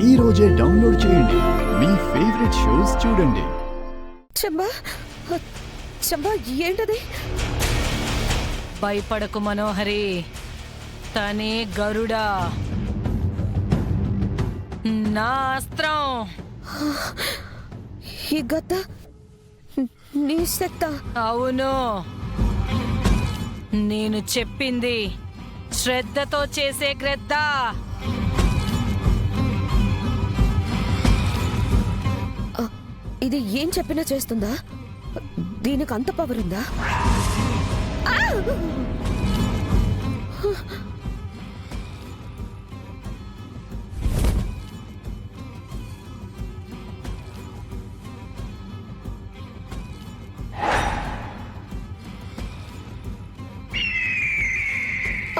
ఈ రోజే డౌన్లోడ్ చేయండి. మీ ఫేవరెట్ షోస్ చూడండి. చంబా చంబా ఏంటది? భయపడకు మనోహరి, తనే గరుడా, నా అస్త్రం. ఈ గద్ద నీ శక్త? అవును, నేను చెప్పింది శ్రద్ధతో చేసే గ్రద్ద. ఇది ఏం చెప్పినా చేస్తుందా? దీనికి అంత పవర్ ఉందా?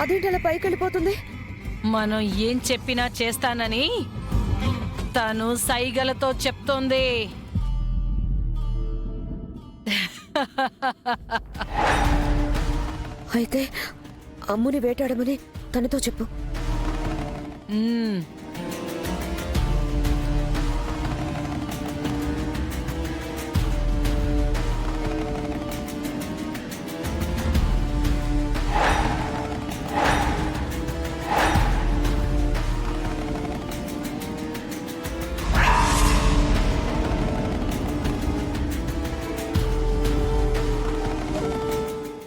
అదేంటి అలా పైకి వెళ్ళిపోతుంది? మనం ఏం చెప్పినా చేస్తానని తను సైగలతో చెప్తోంది. అయితే అమ్ముని వేటాడమని తనతో చెప్పు. మ్మ్.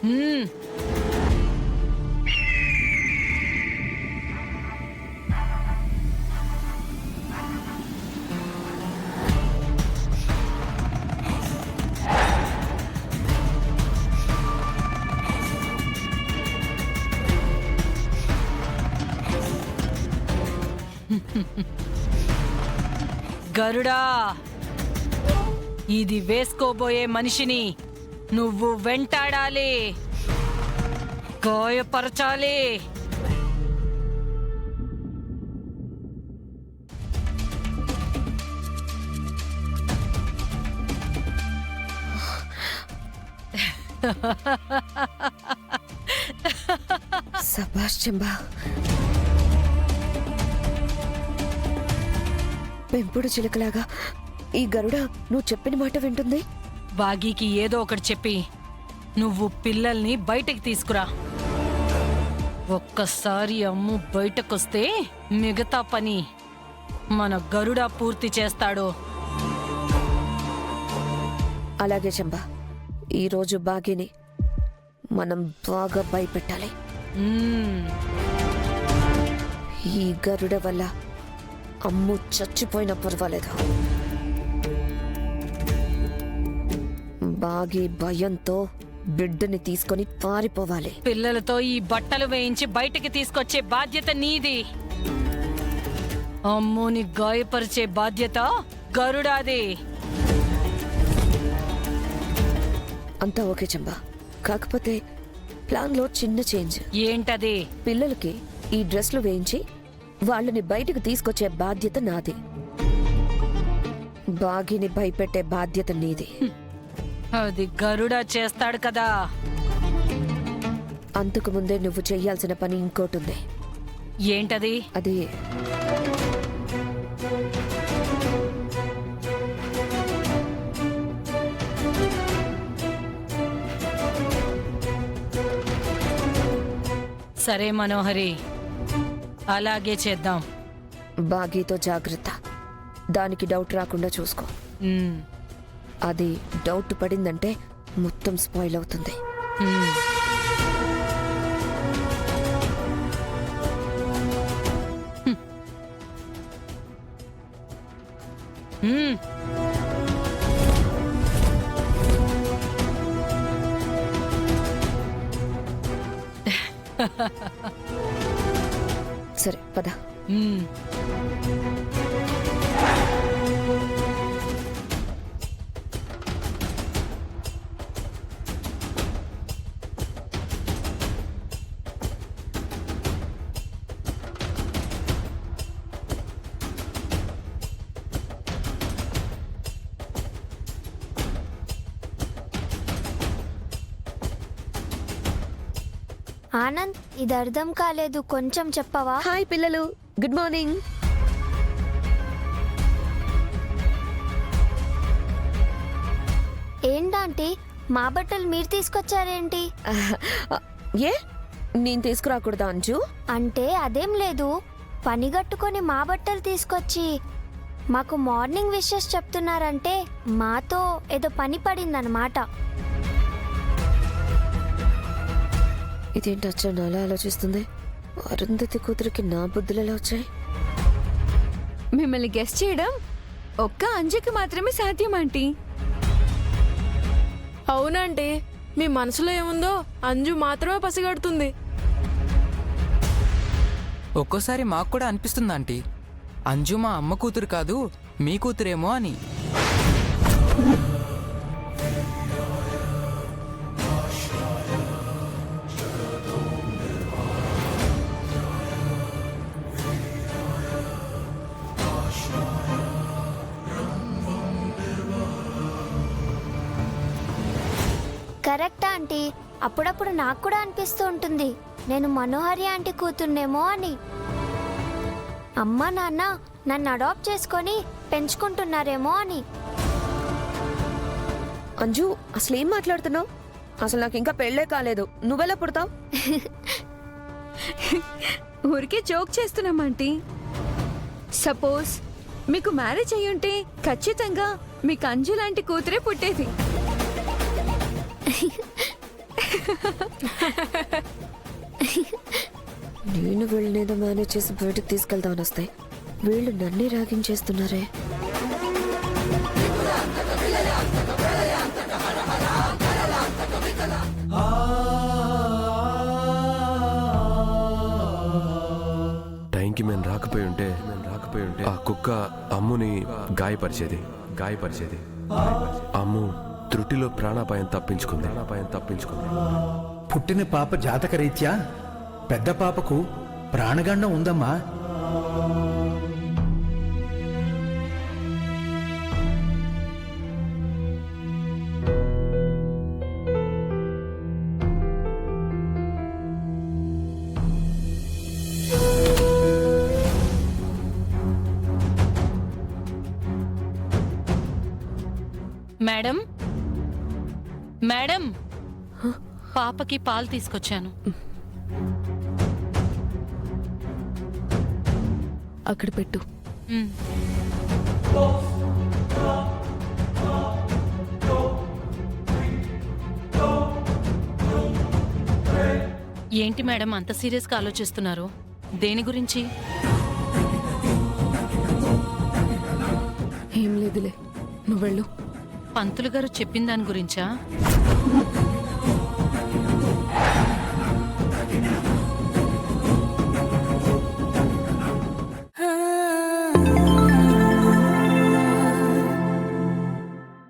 మ్మ్. గరుడా, ఇది వేసుకోబోయే మనిషిని నువ్వు వెంటాడాలి, గాయపరచాలి. సబాష్ చంబా. పెంపుడు చిలకలాగా ఈ గరుడ నువ్వు చెప్పిన మాట వింటుంది. బాగీకి ఏదో ఒకటి చెప్పి నువ్వు పిల్లల్ని బయటకి తీసుకురా. ఒక్కసారి అమ్ము బయటకొస్తే మిగతా పని మన గరుడ పూర్తి చేస్తాడు. అలాగే చంబా, ఈరోజు బాగీని మనం బాగా భయపెట్టాలి. మ్మ్. ఈ గరుడ వల్ల అమ్ము చచ్చిపోయినా పర్వాలేదు. బాగి భయంతో బిడ్డని తీసుకొని పారిపోవాలి. పిల్లలతో ఈ బట్టలు వేయించి బయటికి తీసుకొచ్చే బాధ్యత నీది. అమ్ముని గాయపరిచే బాధ్యత గరుడాది. అంతా ఓకే చంబా, కాకపోతే ప్లాన్ లో చిన్న చేంజ్. ఏంటది? పిల్లలకి ఈ డ్రెస్లు వేయించి వాళ్ళని బయటకు తీసుకొచ్చే బాధ్యత నాది. బాగిని భయపెట్టే బాధ్యత నీది. అది గరుడ చేస్తాడు కదా. అంతకు ముందే నువ్వు చెయ్యాల్సిన పని ఇంకోటి ఉంది. ఏంటది? అది సరే మనోహరి, అలాగే చేద్దాం. బాగీతో జాగ్రత్త, దానికి డౌట్ రాకుండా చూసుకో. మ్మ్. అది డౌట్ పడిందంటే మొత్తం స్పాయిల్ అవుతుంది. మ్మ్. మ్మ్. సరే పద. మ్మ్. ఆనంద్, ఇది అర్థం కాలేదు, కొంచెం చెప్పవా? హాయ్ పిల్లలు, గుడ్ మార్నింగ్. ఆంటీ మా బట్టలు మీరు తీసుకొచ్చారేంటి? ఏ నేను తీసుకురాకూడదా అంజు? అంటే అదేం లేదు, పని గట్టుకొని మా బట్టలు తీసుకొచ్చి మాకు మార్నింగ్ విషెస్ చెప్తున్నారంటే మాతో ఏదో పని పడిందన్నమాట. ఇదేంటి అచ్చా నాలా ఆలోచిస్తుంది? అరుంధతి కూతురికి నా బుద్ధులు ఎలా వచ్చాయి? మిమ్మల్ని గెస్ట్ చేయడం ఒక్క అంజుకి మాత్రమే సాధ్యం ఆంటీ. అవునండి, మీ మనసులో ఏముందో అంజు మాత్రమే పసిగడుతుంది. ఒక్కోసారి మాకు కూడా అనిపిస్తుంది ఆంటీ, అంజు మా అమ్మ కూతురు కాదు మీ కూతురేమో అని. కరెక్ట్ ఆంటీ, అప్పుడప్పుడు నాకు కూడా అనిపిస్తూ ఉంటుంది నేను మనోహరి ఆంటీ కూతుర్నేమో అని. అమ్మా నాన్న నన్ను అడాప్ట్ చేసుకొని పెంచుకుంటున్నారేమో అని. అంజు అసలు ఏం మాట్లాడుతున్నావు? అసలు నాకు ఇంకా పెళ్ళే కాలేదు, నువ్వెలా పుడతావు? ఊరికే జోక్ చేస్తున్నాం ఆంటీ. సపోజ్ మీకు మ్యారేజ్ అయ్యుంటే ఖచ్చితంగా మీకు అంజు లాంటి కూతురే పుట్టేది. నేను వీళ్ళనేదో మేనేజ్ చేసి బయటకు తీసుకెళ్దామని వస్తాయి, వీళ్ళు నన్నే రాగించేస్తున్నారే. టైంకి మేము రాకపోయి ఉంటే ఆ కుక్క అమ్ముని గాయపరిచేది. అమ్ము త్రుటిలో ప్రాణాపాయం తప్పించుకుంది. పుట్టిన పాప జాతకరీత్యా పెద్ద పాపకు ప్రాణగండం ఉందమ్మా. మేడం మేడం, పాపకి పాలు తీసుకొచ్చాను. అక్కడ పెట్టు. మ్. ఏంటి మేడం అంత సీరియస్గా ఆలోచిస్తున్నారు? దేని గురించి? ఏం లేదులే, నువ్వు వెళ్ళు. పంతులు గారు చెప్పిన దాని గురించా?